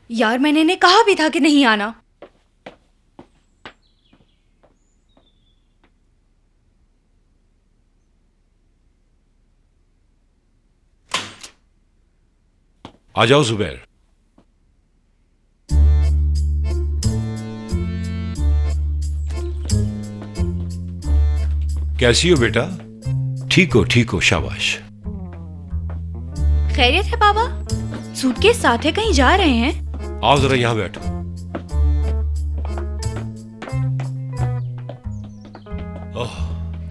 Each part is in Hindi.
यार मैंने इन्हें कहा भी था कि नहीं आना। आ जाओ जुबैर। कैसी हो बेटा? ठीक हो, शाबाश। खैरियत है बाबा? सूटकेस साथ है, कहीं जा रहे हैं? आओ जरा यहां बैठो।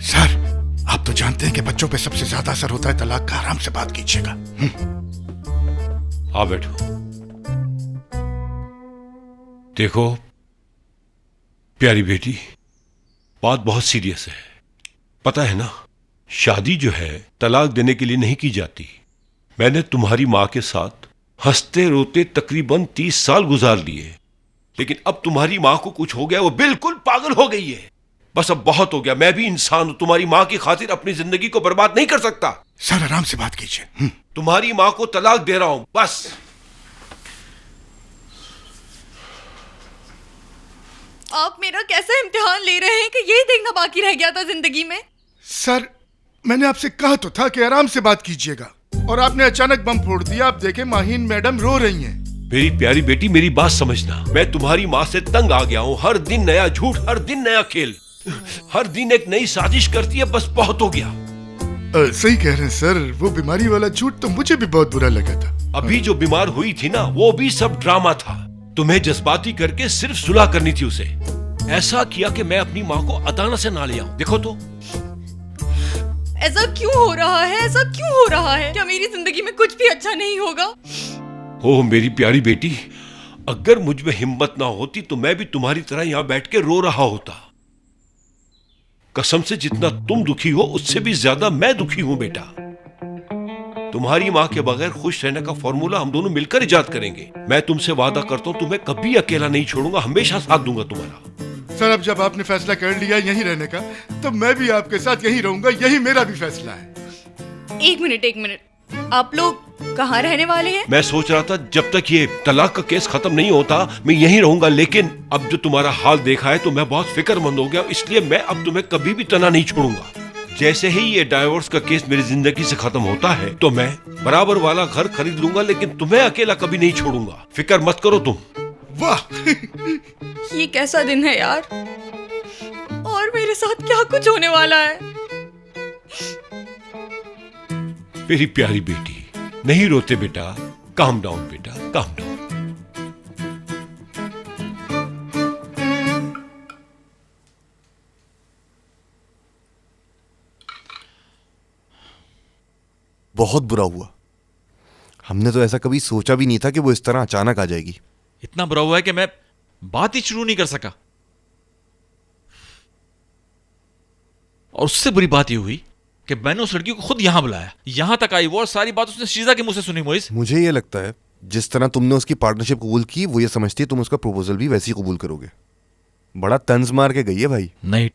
सर, आप तो जानते हैं कि बच्चों पे सबसे ज्यादा असर होता है तलाक का। आराम से बात कीजिएगा। आओ बैठो। देखो प्यारी बेटी, बात बहुत सीरियस है। पता है ना, शादी जो है तलाक देने के लिए नहीं की जाती। मैंने तुम्हारी मां के साथ हंसते रोते तकरीबन 30 साल गुजार लिए, लेकिन अब तुम्हारी मां को कुछ हो गया, वो बिल्कुल पागल हो गई है। बस अब बहुत हो गया। मैं भी इंसान हूं, तुम्हारी मां की खातिर अपनी जिंदगी को बर्बाद नहीं कर सकता। सर आराम से बात कीजिए। तुम्हारी मां को तलाक दे रहा हूं, बस। आप मेरा कैसा इम्तिहान ले रहे हैं कि यही देखना बाकी रह गया था जिंदगी में? सर, मैंने आपसे कहा तो था कि आराम से बात कीजिएगा, और आपने अचानक बम फोड़ दिया। आप देखें माहीन मैडम रो रही हैं। मेरी प्यारी बेटी, मेरी बात समझना। मैं तुम्हारी माँ से तंग आ गया हूँ। हर दिन नया झूठ, हर दिन नया खेल, हर दिन एक नई साजिश करती है। बस बहुत हो गया। सही कह रहे हैं सर, वो बीमारी वाला झूठ तो मुझे भी बहुत बुरा लगा था। अभी जो बीमार हुई थी ना, वो भी सब ड्रामा था। तुम्हें जज्बाती करके सिर्फ सुलह करनी थी उसे। ऐसा किया कि मैं अपनी माँ को अदालत से ना ले आऊं। देखो तो ऐसा क्यों हो रहा है? ऐसा क्यों हो रहा है? क्या मेरी जिंदगी में कुछ भी अच्छा नहीं होगा? ओह मेरी प्यारी बेटी, अगर मुझ में हिम्मत ना होती तो मैं भी तुम्हारी तरह यहां बैठ के रो रहा होता। कसम से, जितना तुम दुखी हो उससे भी ज्यादा मैं दुखी हूं बेटा। तुम्हारी मां के बगैर खुश रहने का फॉर्मूला हम दोनों मिलकर इजाद करेंगे। मैं तुमसे वादा करता हूं, तुम्हें कभी अकेला नहीं छोड़ूंगा, हमेशा साथ दूंगा तुम्हारा। सर, अब जब आपने फैसला कर लिया यहीं रहने का, तो मैं भी आपके साथ यहीं रहूंगा। यही मेरा भी फैसला है। एक मिनट, आप लोग कहाँ रहने वाले हैं? मैं सोच रहा था जब तक ये तलाक का केस खत्म नहीं होता मैं यहीं रहूंगा, लेकिन अब जो तुम्हारा हाल देखा है तो मैं बहुत फिक्रमंद हो गया, इसलिए मैं अब तुम्हें कभी भी तना नहीं छोड़ूंगा। जैसे ही ये डाइवोर्स का केस मेरी जिंदगी से खत्म होता है तो मैं बराबर वाला घर खरीद लूंगा, लेकिन तुम्हें अकेला कभी नहीं छोड़ूंगा। फिक्र मत करो तुम। वाह ये कैसा दिन है यार, और मेरे साथ क्या कुछ होने वाला है? मेरी प्यारी बेटी, नहीं रोते बेटा। काम डाउन बेटा, काम डाउन। बहुत बुरा हुआ। हमने तो ऐसा कभी सोचा भी नहीं था कि वो इस तरह अचानक आ जाएगी। इतना बुरा हुआ है कि मैं बात ही शुरू नहीं कर सका। और उससे बुरी बात यह हुई कि मैंने उस लड़की को खुद यहां बुलाया, यहां तक आई वो, और सारी बात उसने शीजा के मुंह से सुनी। मोइस, मुझे ये लगता है जिस तरह तुमने उसकी पार्टनरशिप कबूल की, वो ये समझती है तुम उसका प्रपोजल भी वैसे ही कबूल करोगे। बड़ा तंज मार के गई है भाई। नहीं,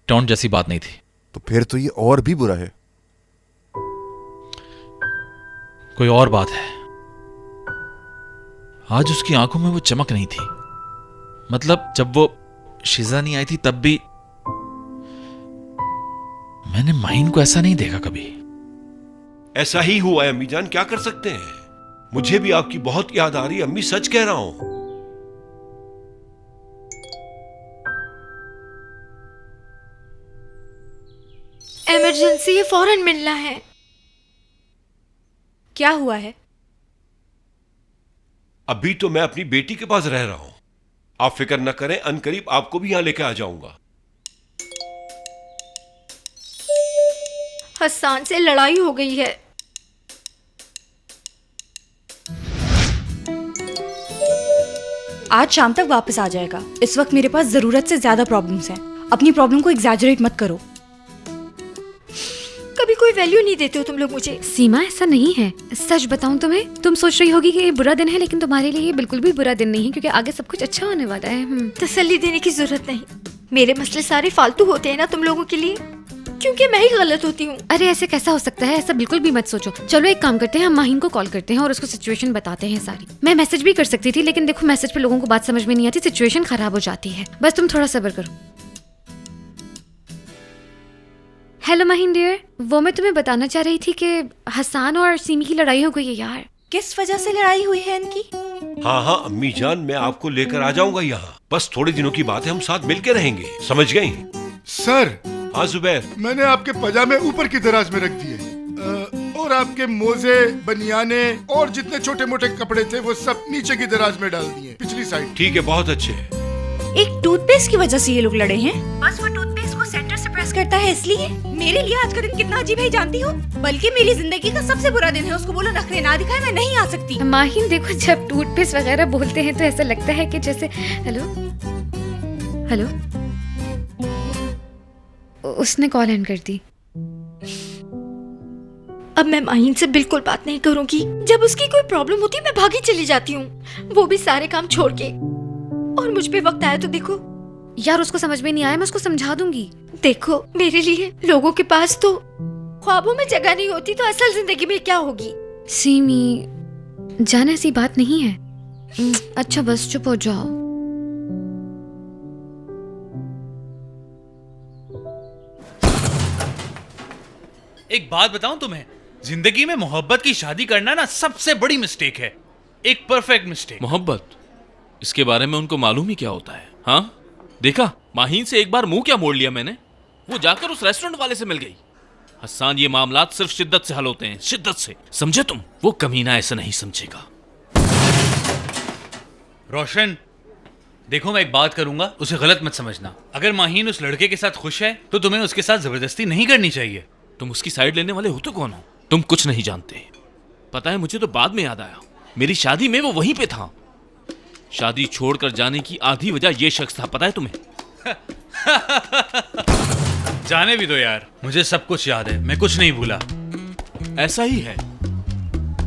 टॉन्ट जैसी बात नहीं थी। तो फिर तो ये और भी बुरा है। कोई और बात है। आज उसकी आंखों में वो चमक नहीं थी। मतलब जब वो शीजा नहीं आई थी तब भी मैंने माहीन को ऐसा नहीं देखा कभी। ऐसा ही हुआ है अम्मी जान, क्या कर सकते हैं। मुझे भी आपकी बहुत याद आ रही है अम्मी, सच कह रहा हूं। इमरजेंसी है, फौरन मिलना है। क्या हुआ है? अभी तो मैं अपनी बेटी के पास रह रहा हूं। आप फिक्र न करें, अनकरीब आपको भी यहां लेके आ जाऊंगा। हसन से लड़ाई हो गई है। आज शाम तक वापस आ जाएगा। इस वक्त मेरे पास जरूरत से ज्यादा प्रॉब्लम्स हैं। अपनी प्रॉब्लम को एग्जैजरेट मत करो। कभी कोई वैल्यू नहीं देते हो तुम लोग मुझे। सीमा, ऐसा नहीं है। सच बताऊं तुम्हें, तुम सोच रही होगी कि ये बुरा दिन है, लेकिन तुम्हारे लिए ये बिल्कुल भी बुरा दिन नहीं है, क्योंकि आगे सब कुछ अच्छा होने वाला है। तसल्ली देने की जरूरत नहीं। मेरे मसले सारे फालतू होते हैं ना तुम लोगों के लिए। क्योंकि मैं ही गलत होती हूँ। अरे ऐसे कैसा हो सकता है, ऐसा बिल्कुल भी मत सोचो। चलो एक काम करते हैं, हम माहिन को कॉल करते हैं और उसको सिचुएशन बताते हैं सारी। मैं मैसेज भी कर सकती थी, लेकिन देखो मैसेज पे लोगों को बात समझ में नहीं आती, सिचुएशन खराब हो जाती है। बस तुम थोड़ा सब्र करो। हेलो माहिन डियर, वो मैं तुम्हें बताना चाह रही थी कि हसान और सीमी की लड़ाई हो गई है यार। किस वजह से लड़ाई हुई है इनकी? हाँ हाँ अम्मी जान, मैं आपको लेकर आ जाऊंगा यहाँ। बस थोड़े दिनों की बात है, हम साथ मिलके रहेंगे, समझ गई? सर, हाँ जुबैर। मैंने आपके पजामे ऊपर की दराज में रख दिए और आपके मोजे, बनियाने और जितने छोटे मोटे कपड़े थे वो सब नीचे की दराज में डाल दिए, पिछली साइड। ठीक है, बहुत अच्छे। एक टूथपेस्ट की वजह से ये लोग लड़े हैं? बस वो टूथपेस्ट को सेंटर से प्रेस करता है इसलिए? मेरे लिए आज का दिन कितना अजीब है जानती हो? बल्कि मेरी जिंदगी का सबसे बुरा दिन है। उसको बोलो नखरे ना दिखाए, मैं नहीं आ सकती। माहिन देखो, जब टूथपेस्ट वगैरह बोलते हैं तो ऐसा लगता है कि जैसे हेलो हेलो, उसने कॉल एंड कर दी। अब मैं माहिन से बिल्कुल बात नहीं करूंगी। जब उसकी कोई प्रॉब्लम होती है मैं भागी चली जाती हूँ, वो भी सारे काम छोड़ के। और मुझ पे वक्त आया तो देखो। यार उसको समझ में नहीं आया, मैं उसको समझा दूंगी। देखो, मेरे लिए लोगों के पास तो ख्वाबों में जगह नहीं होती, तो असल जिंदगी में क्या होगी? सीमी जान, ऐसी बात नहीं है। अच्छा बस चुप हो जाओ। एक बात बताऊं तुम्हें, जिंदगी में मोहब्बत की शादी करना ना सबसे बड़ी मिस्टेक है, एक परफेक्ट मिस्टेक। मोहब्बत, इसके बारे में उनको मालूम ही क्या होता है? हाँ देखा, माहीन से एक बार मुंह क्या मोड़ लिया मैंने। वो जाकर उस रेस्टोरेंट वाले से मिल गई। हसन, ये मामलात सिर्फ शिद्दत से हल होते हैं, शिद्दत से, समझे तुम? वो कमीना ऐसा नहीं समझेगा। रोशन देखो, मैं एक बात करूंगा, उसे गलत मत समझना। अगर माहीन उस लड़के के साथ खुश है तो तुम्हें उसके साथ जबरदस्ती नहीं करनी चाहिए। तुम उसकी साइड लेने वाले हो तो कौन हो? तुम कुछ नहीं जानते। पता है, मुझे तो बाद में याद आया, मेरी शादी में वो वहीं पे था। शादी छोड़कर जाने की आधी वजह ये शख्स था, पता है तुम्हें? जाने भी दो यार, मुझे सब कुछ याद है, मैं कुछ नहीं भूला। ऐसा ही है,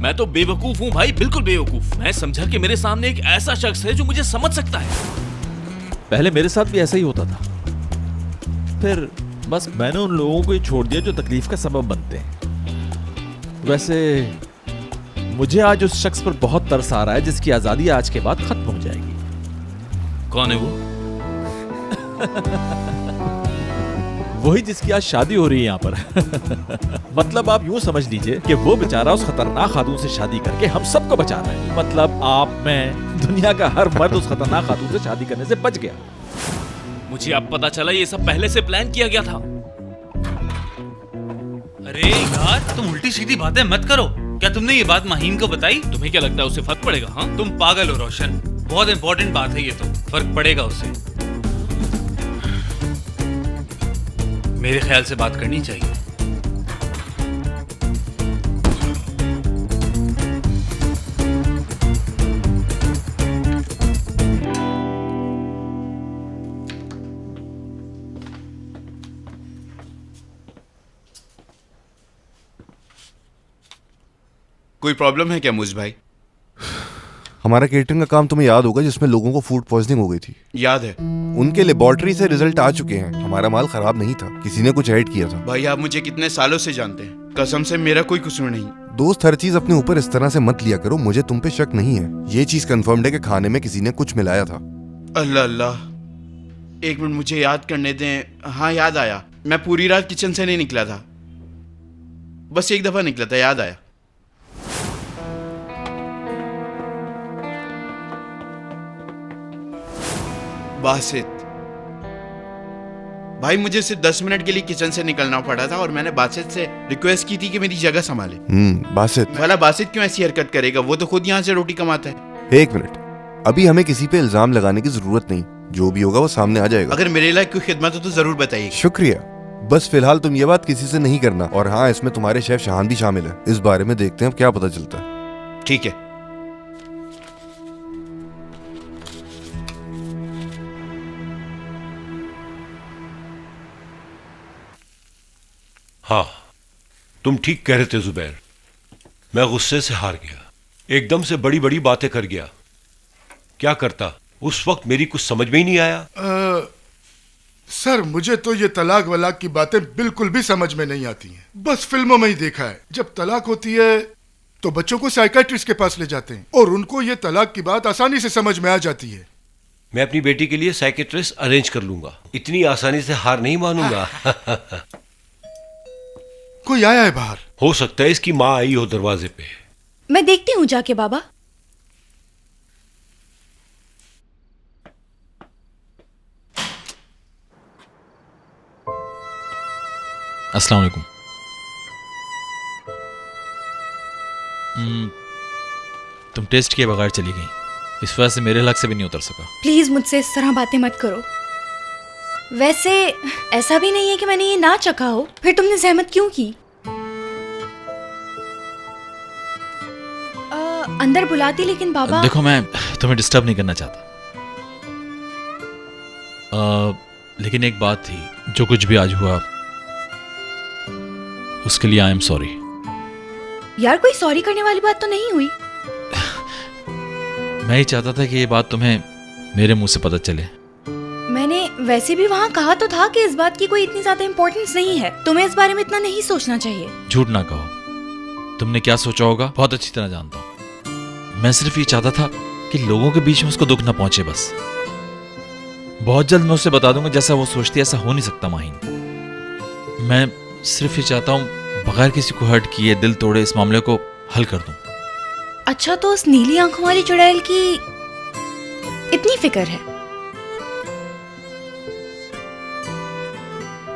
मैं तो बेवकूफ हूं भाई, बिल्कुल बेवकूफ। मैं समझा कि मेरे सामने एक ऐसा शख्स है जो मुझे समझ सकता है। पहले मेरे साथ भी ऐसा ही होता था, फिर बस मैंने उन लोगों को ही छोड़ दिया जो तकलीफ का सबब बनते हैं। वैसे मुझे आज उस शख्स पर बहुत तरस आ रहा है जिसकी आजादी आज के बाद खत्म हो जाएगी। कौन है वो? वही जिसकी आज शादी हो रही है यहाँ पर। मतलब आप यूं समझ लीजिए कि वो बेचारा उस खतरनाक खातून से शादी करके हम सबको बचा रहा है। मतलब आप, मैं, दुनिया का हर मर्द उस खतरनाक खातून से शादी करने से बच गया। मुझे अब पता चला ये सब पहले से प्लान किया गया था। अरे यार, तुम उल्टी सीधी बातें मत करो। क्या तुमने ये बात माहीन को बताई? तुम्हें क्या लगता है उसे फर्क पड़ेगा? हाँ, तुम पागल हो रोशन, बहुत इंपॉर्टेंट बात है ये तो, फर्क पड़ेगा उसे। मेरे ख्याल से बात करनी चाहिए। कोई प्रॉब्लम है क्या मुझ भाई? हमारा केटरिंग का काम तुम्हें याद होगा जिसमें लोगों को फूड पॉइजनिंग हो गई थी। याद है। उनके लेबोरेटरी से रिजल्ट आ चुके हैं। हमारा माल खराब नहीं था, किसी ने कुछ ऐड किया था। भाई आप मुझे कितने सालों से जानते हैं, कसम से मेरा कोई कसूर नहीं। दोस्त, हर चीज अपने ऊपर इस तरह से मत लिया करो। मुझे तुम पे शक नहीं है, ये चीज कंफर्म्ड है कि खाने में किसी ने कुछ मिलाया था। अल्लाह अल्लाह, एक मिनट मुझे याद करने दें। हाँ याद आया, मैं पूरी रात किचन से नहीं निकला था, बस एक दफा निकला था, याद आया। बासित भाई, मुझे सिर्फ 10 मिनट के लिए किचन से निकलना पड़ा था और मैंने बासित से रिक्वेस्ट की थी कि मेरी जगह संभाले। बासित भला बासित क्यों ऐसी हरकत करेगा? वो तो खुद यहाँ से रोटी कमाता है। एक मिनट, अभी हमें किसी पे इल्जाम लगाने की जरूरत नहीं। जो भी होगा वो सामने आ जाएगा। अगर मेरे लायक कोई खिदमत हो तो जरूर बताइए। शुक्रिया। बस फिलहाल तुम ये बात किसी से नहीं करना। और हाँ, इसमें तुम्हारे शेफ शहान भी शामिल है। इस बारे में देखते हैं अब क्या पता चलता है। ठीक है। हाँ, तुम ठीक कह रहे थे जुबैर, मैं गुस्से से हार गया, एकदम से बड़ी बड़ी बातें कर गया। क्या करता, उस वक्त मेरी कुछ समझ में ही नहीं आया। सर मुझे तो ये तलाक वलाक की बातें बिल्कुल भी समझ में नहीं आती हैं। बस फिल्मों में ही देखा है, जब तलाक होती है तो बच्चों को साइकियाट्रिस्ट के पास ले जाते हैं और उनको ये तलाक की बात आसानी से समझ में आ जाती है। मैं अपनी बेटी के लिए साइकेट्रिस्ट अरेंज कर लूंगा, इतनी आसानी से हार नहीं मानूंगा। कोई आया है बाहर? हो सकता है इसकी माँ आई हो दरवाजे पे। मैं देखती हूँ जाके बाबा। अस्सलाम वालेकुम। तुम टेस्ट किए बगैर चली गई, इस वजह से मेरे हलक से भी नहीं उतर सका। प्लीज मुझसे इस तरह बातें मत करो। वैसे ऐसा भी नहीं है कि मैंने ये ना चखा हो, फिर तुमने जहमत क्यों की? अंदर बुलाती, लेकिन बाबा। देखो मैं तुम्हें डिस्टर्ब नहीं करना चाहता, लेकिन एक बात थी, जो कुछ भी आज हुआ उसके लिए आई एम सॉरी। यार कोई सॉरी करने वाली बात तो नहीं हुई। मैं ही चाहता था कि ये बात तुम्हें मेरे मुंह से पता चले। मैंने वैसे भी वहाँ कहा तो था कि इस बात की कोई इतनी ज्यादा इम्पोर्टेंस नहीं है, तुम्हें इस बारे में इतना नहीं सोचना चाहिए। झूठ ना कहो, तुमने क्या सोचा होगा बहुत अच्छी तरह जानता हूँ। मैं सिर्फ ये चाहता था कि लोगों के बीच में उसको दुख ना पहुंचे बस। बहुत जल्द मैं उसे बता दूंगा, जैसा वो सोचती है ऐसा हो नहीं सकता माहीन। मैं सिर्फ ये चाहता हूँ बगैर किसी को हर्ट किए, दिल तोड़े इस मामले को हल कर दूं। अच्छा तो उस नीली आंखों वाली चुड़ैल की इतनी फिक्र है?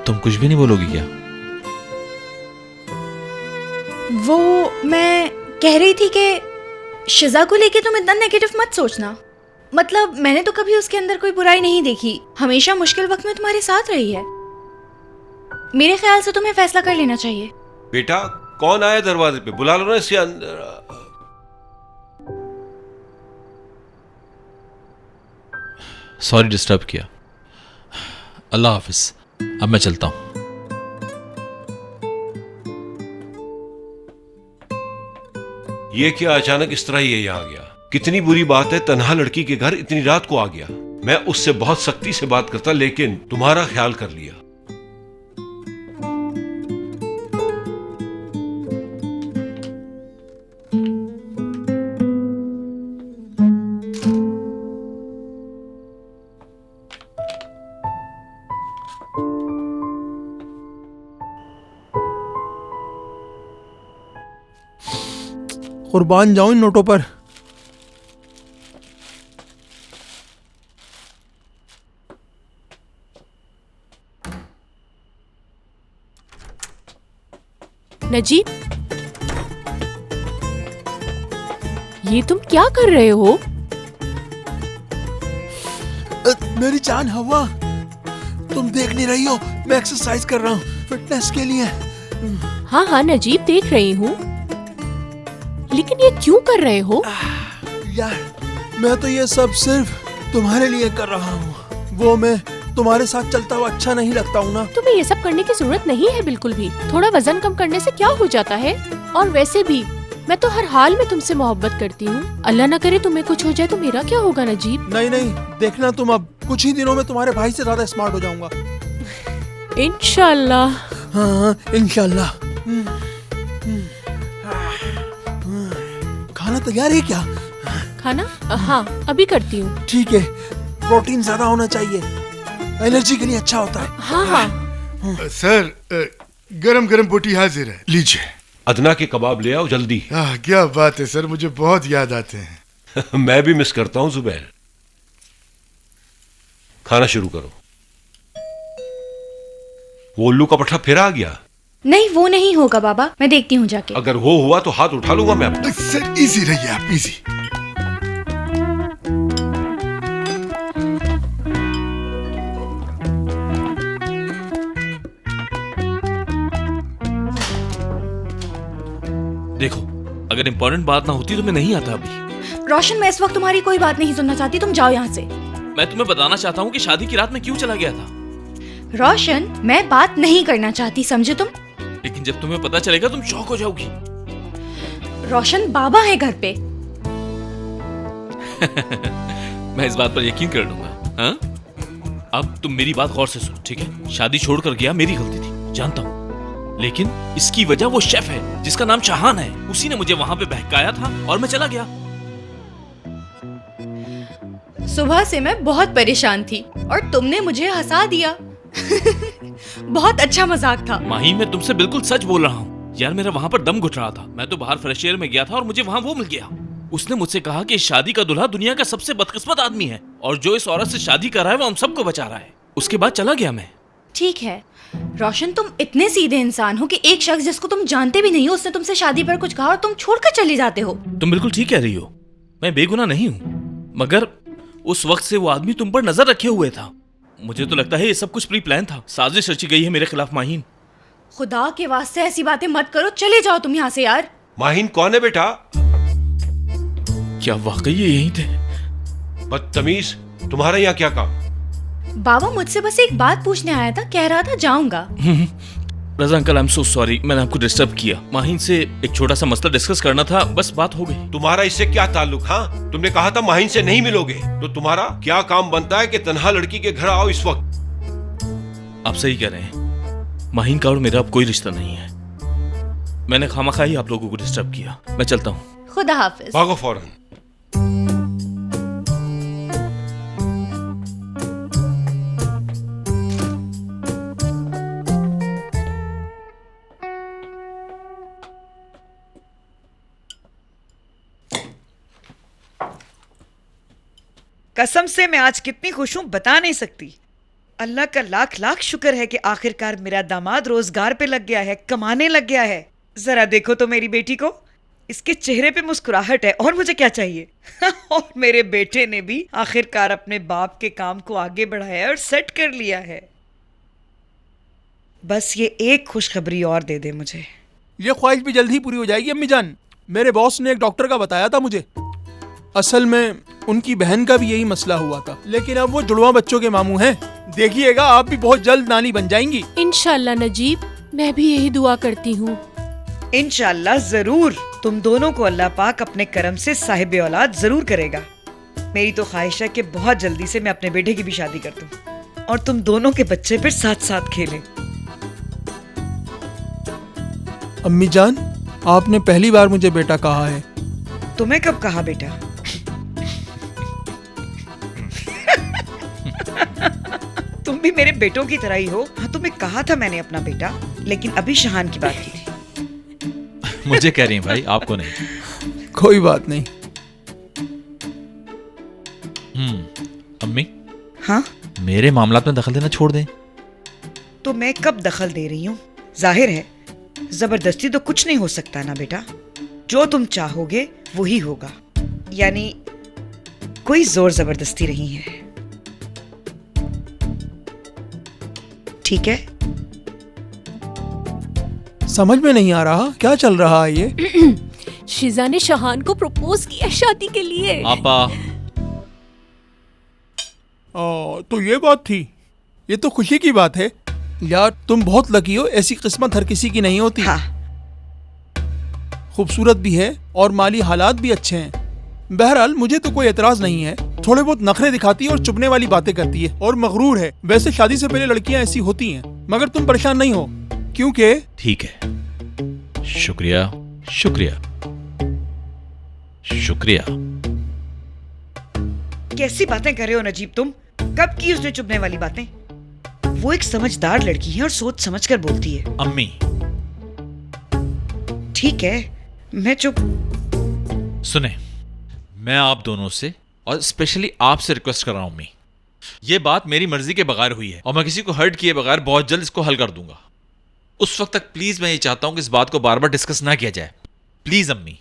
तुम कुछ भी नहीं बोलोगी क्या? वो मैं कह रही थी कि शिजा को लेके तुम इतना नेगेटिव मत सोचना। मतलब मैंने तो कभी उसके अंदर कोई बुराई नहीं देखी, हमेशा मुश्किल वक्त में तुम्हारे साथ रही है। मेरे ख्याल से तुम्हें फैसला कर लेना चाहिए। बेटा कौन आया दरवाजे पे, बुला लो ना इससे अंदर। सॉरी डिस्टर्ब किया। अल्लाह हाफिज, अब मैं चलता हूं। ये क्या अचानक इस तरह ये यहाँ आ गया? कितनी बुरी बात है, तन्हा लड़की के घर इतनी रात को आ गया। मैं उससे बहुत सख्ती से बात करता, लेकिन तुम्हारा ख्याल कर लिया। कुर्बान जाऊं इन नोटों पर। नजीब, ये तुम क्या कर रहे हो? मेरी जान हवा, तुम देख नहीं रही हो, मैं एक्सरसाइज कर रहा हूँ फिटनेस के लिए। हाँ हाँ नजीब, देख रही हूँ, लेकिन ये क्यों कर रहे हो? यार मैं तो ये सब सिर्फ तुम्हारे लिए कर रहा हूँ। वो मैं तुम्हारे साथ चलता हुआ अच्छा नहीं लगता हूँ ना। तुम्हें ये सब करने की जरूरत नहीं है बिल्कुल भी। थोड़ा वजन कम करने से क्या हो जाता है? और वैसे भी मैं तो हर हाल में तुमसे मोहब्बत करती हूँ। अल्लाह ना करे तुम्हें कुछ हो जाए तो मेरा क्या होगा नजीब? नहीं नहीं, देखना तुम, अब कुछ ही दिनों में तुम्हारे भाई से ज्यादा स्मार्ट हो जाऊंगा। इंशाल्लाह। हाँ इंशाल्लाह। खाना तैयार है क्या? खाना? हाँ अभी करती हूँ। ठीक है, प्रोटीन ज्यादा होना चाहिए, एनर्जी के लिए अच्छा होता है। हाँ हाँ। सर गरम गरम बोटी हाजिर है, लीजिए। अदना के कबाब ले आओ जल्दी। क्या बात है सर, मुझे बहुत याद आते हैं। मैं भी मिस करता हूं जुबैर। खाना शुरू करो। वो उल्लू का पट्टा फिर आ गया। नहीं वो नहीं होगा बाबा, मैं देखती हूँ जाके। अगर वो हुआ तो हाथ उठा लूंगा मैं। सर इजी रहिए आप, इजी। देखो, अगर इंपॉर्टेंट बात ना होती तो मैं नहीं आता अभी। रोशन, मैं इस वक्त तुम्हारी कोई बात नहीं सुनना चाहती, तुम जाओ यहाँ से। मैं तुम्हें बताना चाहता हूँ कि शादी की रात में क्यों चला गया था। रोशन, मैं बात नहीं करना चाहती, समझे तुम? लेकिन जब तुम्हें पता चलेगा तुम शॉक हो जाओगी। रोशन, बाबा है घर पे। मैं इस बात पर यकीन कर लूंगा। हाँ? अब तुम मेरी बात गौर से सुनो, ठीक है? शादी छोड़कर गया, मेरी गलती थी, जानता हूँ, लेकिन इसकी वजह वो शेफ है जिसका नाम शाहान है। उसी ने मुझे वहां पे बहकाया था और मैं चला गया। सुबह से मैं बहुत परेशान थी और तुमने मुझे हंसा दिया। बहुत अच्छा मजाक था। माही, मैं तुमसे बिल्कुल सच बोल रहा हूँ यार, मेरा वहां पर दम घुट रहा था। मैं तो बाहर फ्रेश एयर में गया था और मुझे वहां वो मिल गया। उसने मुझसे कहा कि इस शादी का दूल्हा दुनिया का सबसे बदकिस्मत आदमी है और जो इस औरत से शादी कर रहा है वो हम सबको बचा रहा है। उसके बाद चला गया मैं। ठीक है रोशन, तुम इतने सीधे इंसान हो कि एक शख्स जिसको तुम जानते भी नहीं हो उसने तुमसे शादी पर कुछ कहा और तुम छोड़कर चले जाते हो। तुम बिल्कुल ठीक कह रही हो, मैं बेगुनाह नहीं हूँ, मगर उस वक्त से वो आदमी तुम पर नजर रखे हुए था। मुझे तो लगता है ये सब कुछ प्री प्लान था, साजिश रची गई है मेरे खिलाफ। माहीन, खुदा के वास्ते ऐसी बातें मत करो, चले जाओ तुम यहाँ से यार। माहीन कौन है बेटा? क्या वाकई ये यहीं थे? बदतमीज, तुम्हारा यहाँ क्या काम? बाबा मुझसे बस एक बात पूछने आया था, कह रहा था जाऊंगा। Raza uncle, I am so sorry, मैंने आपको डिस्टर्ब किया। माहीन से एक छोटा सा मसला डिस्कस करना था, बस बात हो गई। तुम्हारा इससे क्या ताल्लुक? हाँ, तुमने कहा था माहीन से नहीं मिलोगे, तो तुम्हारा क्या काम बनता है कि तन्हा लड़की के घर आओ इस वक्त? आप सही कह रहे हैं, माहीन का और मेरा अब कोई रिश्ता नहीं है। मैंने खामखा ही आप लोगों को डिस्टर्ब किया। मैं चलता हूँ। खुदा हाफिज। भागो फौरन। कसम से मैं आज कितनी खुश हूं बता नहीं सकती। अल्लाह का लाख लाख शुक्र है कि आखिरकार मेरा दामाद रोजगार पे लग गया है, कमाने लग गया है। जरा देखो तो मेरी बेटी को, इसके चेहरे पे मुस्कुराहट है, और मुझे क्या चाहिए? और मेरे बेटे ने भी आखिरकार अपने बाप के काम को आगे बढ़ाया और सेट कर लिया है। बस ये एक खुशखबरी और दे दे मुझे। ये ख्वाहिश भी जल्द ही पूरी हो जाएगी अम्मी जान। मेरे बॉस ने एक डॉक्टर का बताया था मुझे। असल में उनकी बहन का भी यही मसला हुआ था, लेकिन अब वो जुड़वा बच्चों के मामू हैं। देखिएगा आप भी बहुत जल्द नानी बन जाएंगी। इंशाल्लाह नजीब, मैं भी यही दुआ करती हूँ। इंशाल्लाह जरूर। तुम दोनों को अल्लाह पाक अपने करम से साहिब औलाद जरूर करेगा। मेरी तो ख्वाहिश है कि बहुत जल्दी से मैं अपने बेटे की भी शादी कर दूं और तुम दोनों के बच्चे फिर साथ साथ खेलें। अम्मी जान, आपने पहली बार मुझे बेटा कहा है। तुम्हें कब कहा बेटा? तुम भी मेरे बेटों की तरह ही हो। हाँ, तुम्हें कहा था मैंने अपना बेटा, लेकिन अभी शहान की बात की थी। मुझे कह रही हैं भाई, आपको नहीं। कोई बात नहीं। अम्मी, हाँ, मेरे मामलात में दखल देना छोड़ दें। तो मैं कब दखल दे रही हूँ? जाहिर है जबरदस्ती तो कुछ नहीं हो सकता ना बेटा। जो तुम चाहोगे वही होगा, यानी कोई जोर जबरदस्ती नहीं है। ठीक है? समझ में नहीं आ रहा क्या चल रहा है ये। शिजा ने शहान को प्रपोज किया शादी के लिए। आपा, तो ये बात थी। ये तो खुशी की बात है यार, तुम बहुत लकी हो। ऐसी किस्मत हर किसी की नहीं होती। हाँ। खूबसूरत भी है और माली हालात भी अच्छे हैं। बहरहाल मुझे तो कोई एतराज नहीं है। थोड़े बहुत नखरे दिखाती है और चुभने वाली बातें करती है और मगरूर है। वैसे शादी से पहले लड़कियां ऐसी होती हैं, मगर तुम परेशान नहीं हो क्योंकि। ठीक है, शुक्रिया शुक्रिया शुक्रिया। कैसी बातें कर रहे हो नजीब तुम? कब की उसने चुभने वाली बातें? वो एक समझदार लड़की है और सोच समझ कर बोलती है। अम्मी, ठीक है, मैं चुप। सुने, मैं आप दोनों से और स्पेशली आपसे रिक्वेस्ट कर रहा हूं अम्मी, ये बात मेरी मर्जी के बगैर हुई है और मैं किसी को हर्ट किए बगैर बहुत जल्द इसको हल कर दूंगा। उस वक्त तक प्लीज मैं ये चाहता हूं कि इस बात को बार बार डिस्कस ना किया जाए। प्लीज अम्मी।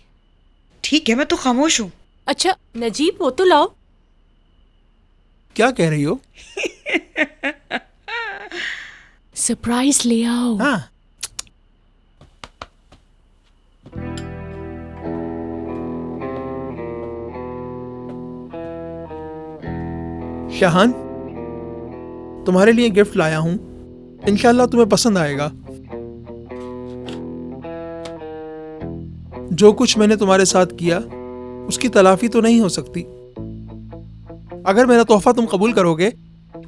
ठीक है, मैं तो खामोश हूं। अच्छा नजीब, वो तो लाओ। क्या कह रही हो? सरप्राइज ले आओ। हाँ। शहान, तुम्हारे लिए गिफ्ट लाया हूं। इंशाल्लाह तुम्हें पसंद आएगा। जो कुछ मैंने तुम्हारे साथ किया उसकी तलाफी तो नहीं हो सकती। अगर मेरा तोहफा तुम कबूल करोगे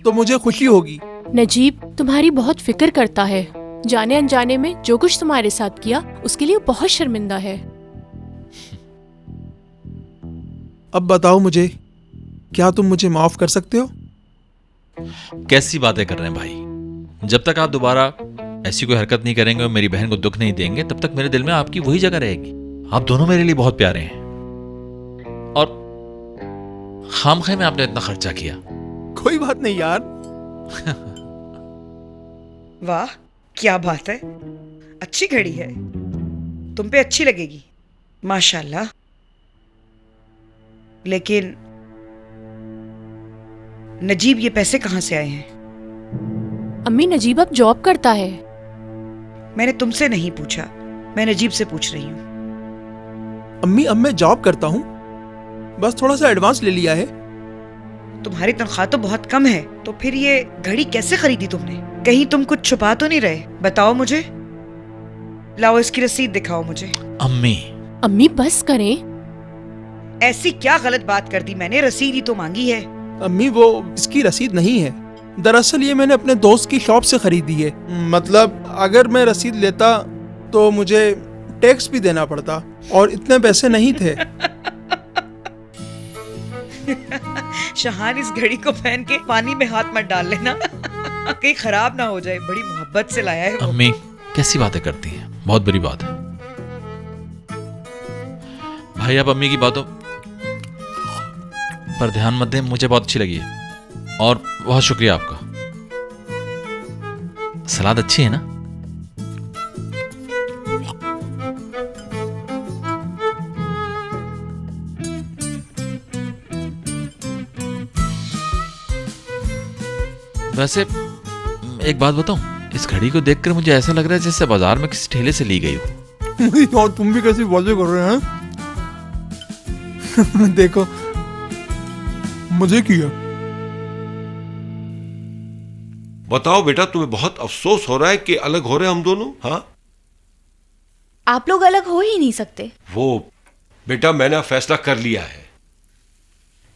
तो मुझे खुशी होगी। नजीब तुम्हारी बहुत फिक्र करता है। जाने अनजाने में जो कुछ तुम्हारे साथ किया उसके लिए बहुत शर्मिंदा है। अब बताओ मुझे, क्या तुम मुझे माफ कर सकते हो? कैसी बातें कर रहे हैं भाई? जब तक आप दोबारा ऐसी कोई हरकत नहीं करेंगे और मेरी बहन को दुख नहीं देंगे, तब तक मेरे दिल में आपकी वही जगह रहेगी। आप दोनों मेरे लिए बहुत प्यारे हैं और खामखे में आपने इतना खर्चा किया। कोई बात नहीं यार। वाह क्या बात है, अच्छी घड़ी है, तुम पे अच्छी लगेगी माशाल्लाह। लेकिन नजीब ये पैसे कहां से आए हैं? अम्मी नजीब अब जॉब करता है। मैंने तुमसे नहीं पूछा, मैं नजीब से पूछ रही हूँ। अम्मी अब मैं जॉब करता हूँ, बस थोड़ा सा एडवांस ले लिया है। तुम्हारी तनख्वाह तो बहुत कम है, तो फिर ये घड़ी कैसे खरीदी तुमने? कहीं तुम कुछ छुपा तो नहीं रहे? बताओ मुझे, लाओ इसकी रसीद दिखाओ मुझे। अम्मी बस करें। ऐसी क्या गलत बात कर दी मैंने? रसीद ही तो मांगी है। अम्मी वो इसकी रसीद नहीं है, दरअसल ये मैंने अपने दोस्त की शॉप से खरीदी है। मतलब अगर मैं रसीद लेता तो मुझे टैक्स भी देना पड़ता और इतने पैसे नहीं थे। शहान इस घड़ी को पहन के पानी में हाथ मत डाल लेना, कहीं खराब ना हो जाए। बड़ी मोहब्बत से लाया है वो। अम्मी कैसी बातें करती हैं, बहुत बुरी बात है। भाई आप अम्मी की बातों पर ध्यान मत दें, मुझे बहुत अच्छी लगी है और बहुत शुक्रिया आपका। सलाद अच्छी है ना? वैसे एक बात बताऊं, इस घड़ी को देखकर मुझे ऐसा लग रहा है जैसे बाजार में किसी ठेले से ली गई हो। और तुम भी कैसी बातें कर रहे हैं? देखो मुझे किया। बताओ बेटा, तुम्हें बहुत अफसोस हो रहा है कि अलग हो रहे हैं हम दोनों? हाँ, आप लोग अलग हो ही नहीं सकते। वो बेटा मैंने फैसला कर लिया है।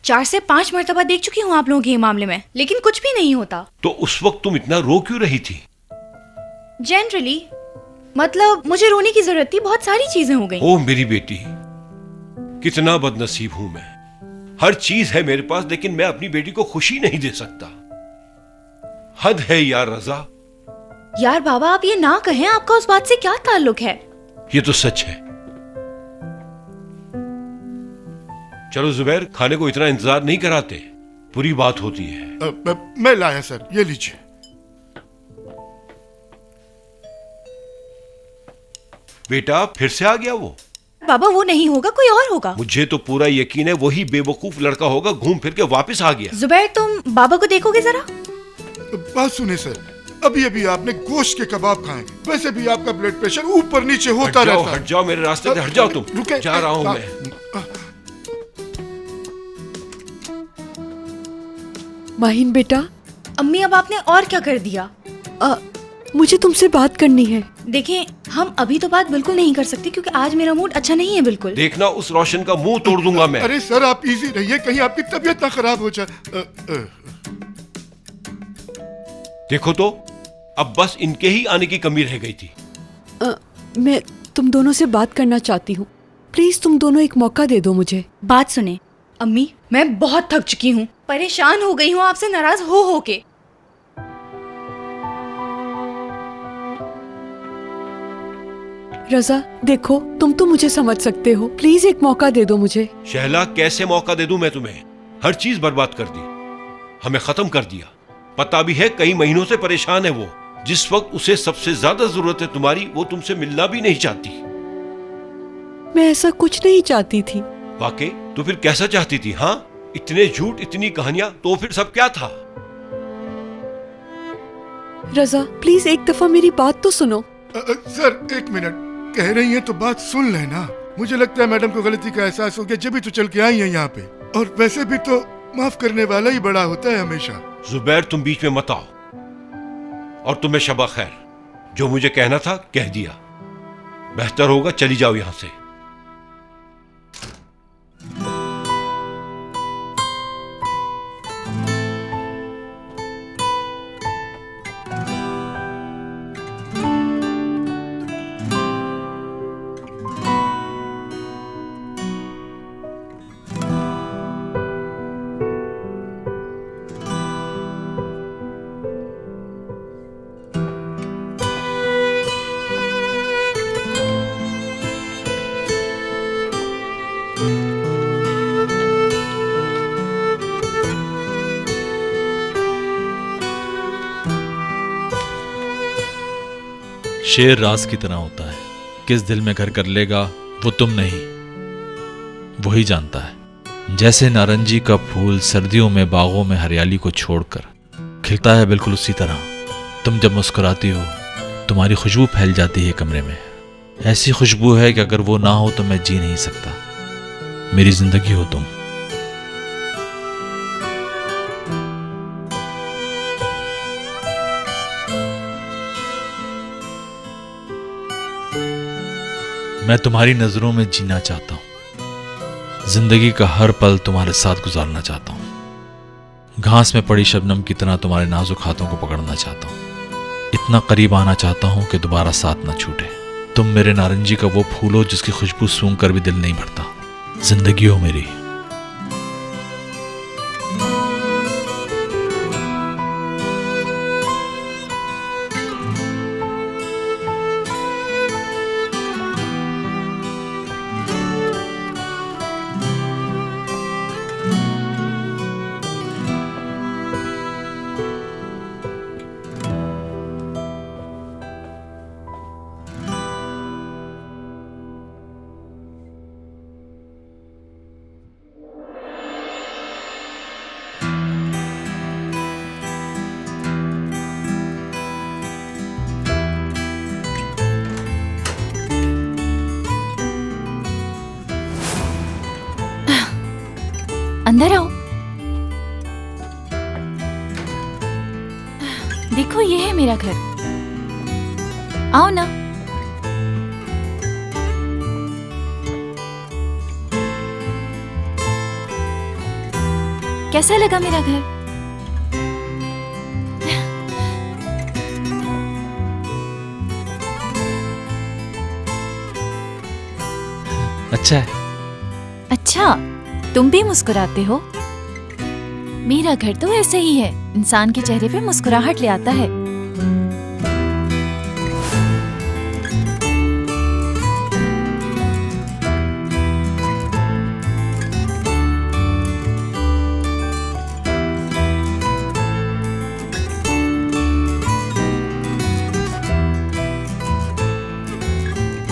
4 से 5 मर्तबा देख चुकी हूँ आप लोगों के ये मामले में, लेकिन कुछ भी नहीं होता। तो उस वक्त तुम इतना रो क्यों रही थी? जनरली मतलब मुझे रोने की जरूरत थी, बहुत सारी चीजें हो गई। ओ मेरी बेटी, कितना बदनसीब हूं मैं। हर चीज है मेरे पास, लेकिन मैं अपनी बेटी को खुशी नहीं दे सकता। हद है यार रजा। यार बाबा आप ये ना कहें, आपका उस बात से क्या ताल्लुक है? ये तो सच है। चलो जुबैर, खाने को इतना इंतजार नहीं कराते, बुरी बात होती है। मैं लाया सर, ये लीजिए। बेटा फिर से आ गया वो? बाबा वो नहीं होगा, कोई और होगा। मुझे तो पूरा यकीन है वही बेवकूफ लड़का होगा, घूम फिर के वापस आ गया। जुबैर तुम बाबा को देखोगे जरा? बात सुने सर, अभी अभी आपने गोश्त के कबाब खाए, वैसे भी आपका ब्लड प्रेशर ऊपर नीचे होता रहता है। हट जाओ मेरे रास्ते से, हट जाओ तुम। रुके, जा रहा हूं मैं। माहिन बेटा। अम्मी अब आपने और क्या कर दिया? मुझे तुमसे बात करनी है। देखें हम अभी तो बात बिल्कुल नहीं कर सकते क्योंकि आज मेरा मूड अच्छा नहीं है बिल्कुल। देखना उस रोशन का मुंह तोड़ दूंगा मैं। अरे सर आप इजी रहिए, कहीं आपकी तबीयत ना खराब हो जाए। देखो तो अब बस इनके ही आने की कमी रह गई थी। मैं तुम दोनों से बात करना चाहती हूँ, प्लीज तुम दोनों एक मौका दे दो मुझे। बात सुने अम्मी, मैं बहुत थक चुकी हूँ, परेशान हो गई हूँ आपसे नाराज हो के। रजा देखो, तुम तो मुझे समझ सकते हो, प्लीज एक मौका दे दो मुझे। शहला कैसे मौका दे दूं मैं तुम्हें? हर चीज बर्बाद कर दी, हमें खत्म कर दिया। पता भी है कई महीनों से परेशान है वो। जिस वक्त उसे सबसे ज्यादा जरूरत है तुम्हारी, वो तुमसे मिलना भी नहीं चाहती। मैं ऐसा कुछ नहीं चाहती थी। वाकई? तो फिर कैसा चाहती थी? हाँ, इतने झूठ, इतनी कहानियां, तो फिर सब क्या था? रजा प्लीज एक दफा मेरी बात तो सुनो। सर एक मिनट, कह रही हैं तो बात सुन लेना। मुझे लगता है मैडम को गलती का एहसास हो गया, जब भी तो चल के आई है यहाँ पे। और वैसे भी तो माफ करने वाला ही बड़ा होता है हमेशा। जुबैर तुम बीच में मत आओ। और तुम्हें शबा खैर, जो मुझे कहना था कह दिया। बेहतर होगा चली जाओ यहां से। शेर राज की तरह होता है, किस दिल में घर कर लेगा वो तुम नहीं, वही जानता है। जैसे नारंगी का फूल सर्दियों में बागों में हरियाली को छोड़कर खिलता है, बिल्कुल उसी तरह तुम जब मुस्कुराती हो तुम्हारी खुशबू फैल जाती है कमरे में। ऐसी खुशबू है कि अगर वो ना हो तो मैं जी नहीं सकता। मेरी जिंदगी हो तुम। मैं तुम्हारी नजरों में जीना चाहता हूं, जिंदगी का हर पल तुम्हारे साथ गुजारना चाहता हूं। घास में पड़ी शबनम की तरह तुम्हारे नाजुक हाथों को पकड़ना चाहता हूं। इतना करीब आना चाहता हूं कि दोबारा साथ ना छूटे। तुम मेरे नारंगी का वो फूल हो जिसकी खुशबू सूंघ कर भी दिल नहीं भरता। जिंदगी हो मेरी। अंदर आओ। देखो ये है मेरा घर, आओ ना। कैसा लगा मेरा घर? अच्छा है। अच्छा, तुम भी मुस्कुराते हो? मेरा घर तो ऐसे ही है, इंसान के चेहरे पे मुस्कुराहट ले आता है।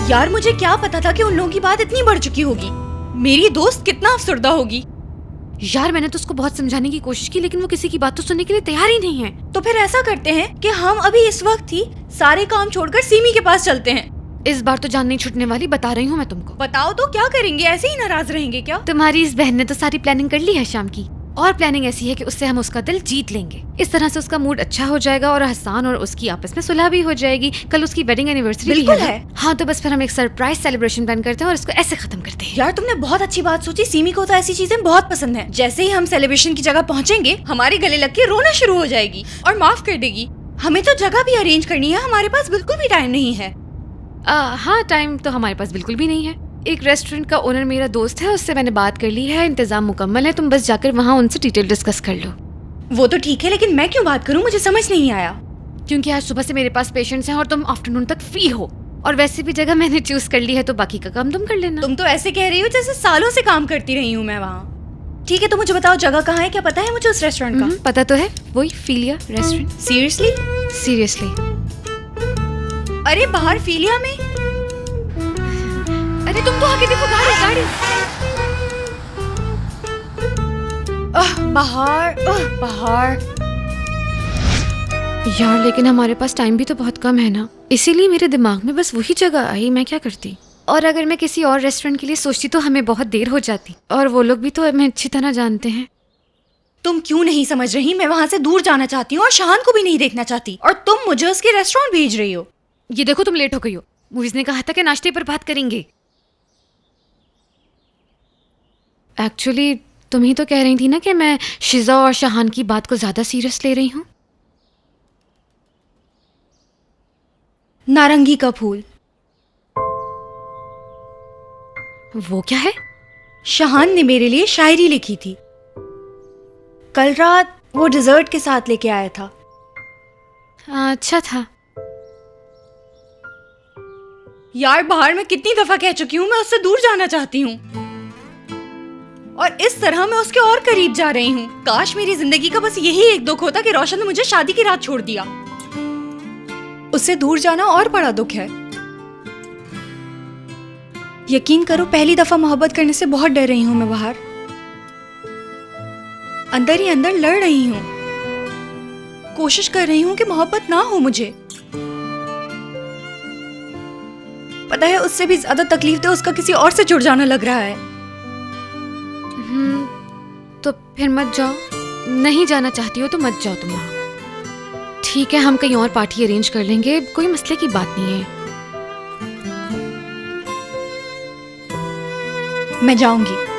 यार मुझे क्या पता था कि उन लोगों की बात इतनी बढ़ चुकी होगी। मेरी दोस्त कितना अफसरदा होगी। यार मैंने तो उसको बहुत समझाने की कोशिश की, लेकिन वो किसी की बात तो सुनने के लिए तैयार ही नहीं है। तो फिर ऐसा करते हैं कि हम अभी इस वक्त ही सारे काम छोड़कर सीमी के पास चलते हैं। इस बार तो जान नहीं छूटने वाली, बता रही हूँ मैं तुमको। बताओ तो क्या करेंगे? ऐसे ही नाराज रहेंगे क्या? तुम्हारी इस बहन ने तो सारी प्लानिंग कर ली है शाम की, और प्लानिंग ऐसी है कि उससे हम उसका दिल जीत लेंगे। इस तरह से उसका मूड अच्छा हो जाएगा और हसन और उसकी आपस में सुलह भी हो जाएगी। कल उसकी वेडिंग एनिवर्सरी भी है। हाँ, तो बस फिर हम एक सरप्राइज सेलिब्रेशन प्लान करते हैं और इसको ऐसे खत्म करते हैं। यार तुमने बहुत अच्छी बात सोची। सीमी को तो ऐसी चीजें बहुत पसंद है। जैसे ही हम सेलिब्रेशन की जगह पहुँचेंगे हमारे गले लग के रोना शुरू हो जाएगी और माफ कर देगी। हमें तो जगह भी अरेंज करनी है, हमारे पास बिल्कुल भी टाइम नहीं है। हाँ, टाइम तो हमारे पास बिल्कुल भी नहीं है। एक रेस्टोरेंट का ओनर मेरा दोस्त है, उससे मैंने बात कर ली है, इंतजाम मुकम्मल है। तुम बस जाकर वहाँ उनसे डिटेल डिस्कस कर लो। वो तो ठीक है, लेकिन मैं क्यों बात करूँ? मुझे समझ नहीं आया। क्योंकि आज सुबह से मेरे पास पेशेंट्स हैं और तुम आफ्टरनून तक फ्री हो, और वैसे भी जगह मैंने चूज कर ली है, तो बाकी का काम तुम कर लेना। तुम तो ऐसे कह रही हो जैसे सालों से काम करती रही हूँ मैं वहाँ। ठीक है, तो मुझे बताओ जगह कहाँ है? क्या पता है मुझे उस रेस्टोरेंट का? पता तो है, वही फीलिया रेस्टोरेंट। सीरियसली? सीरियसली। अरे बाहर फीलिया में? अरे तुम तो आगे देखो, गाड़ी। बाहर। यार लेकिन हमारे पास टाइम भी तो बहुत कम है ना, इसीलिए मेरे दिमाग में बस वही जगह आई। मैं क्या करती? और अगर मैं किसी और रेस्टोरेंट के लिए सोचती तो हमें बहुत देर हो जाती, और वो लोग भी तो हमें अच्छी तरह जानते हैं। तुम क्यों नहीं समझ रही? मैं वहाँ से दूर जाना चाहती हूँ और शाहान को भी नहीं देखना चाहती, और तुम मुझे उसके रेस्टोरेंट भेज रही हो। ये देखो तुम लेट हो गई हो। मूवीज ने कहा था कि नाश्ते पर बात करेंगे। एक्चुअली तुम ही तो कह रही थी ना कि मैं शिजा और शाहान की बात को ज्यादा सीरियस ले रही हूँ। नारंगी का फूल। वो क्या है? शाहान ने मेरे लिए शायरी लिखी थी। कल रात वो डिजर्ट के साथ लेके आया था। अच्छा था। यार बाहर मैं कितनी दफा कह चुकी हूँ मैं उससे दूर जाना चाहती हूँ, और इस तरह मैं उसके और करीब जा रही हूँ। काश मेरी जिंदगी का बस यही एक दुख होता कि रोशन ने मुझे शादी की रात छोड़ दिया। उससे दूर जाना और बड़ा दुख है। यकीन करो, पहली दफा मोहब्बत करने से बहुत डर रही हूं मैं बाहर। अंदर ही अंदर लड़ रही हूं, कोशिश कर रही हूं कि मोहब्बत ना हो मुझे। पता है, उससे भी ज्यादा तकलीफ तो उसका किसी और से जुड़ जाना लग रहा है। तो फिर मत जाओ। नहीं जाना चाहती हो तो मत जाओ तुम वहाँ। ठीक है, हम कहीं और पार्टी अरेंज कर लेंगे, कोई मसले की बात नहीं है। मैं जाऊंगी।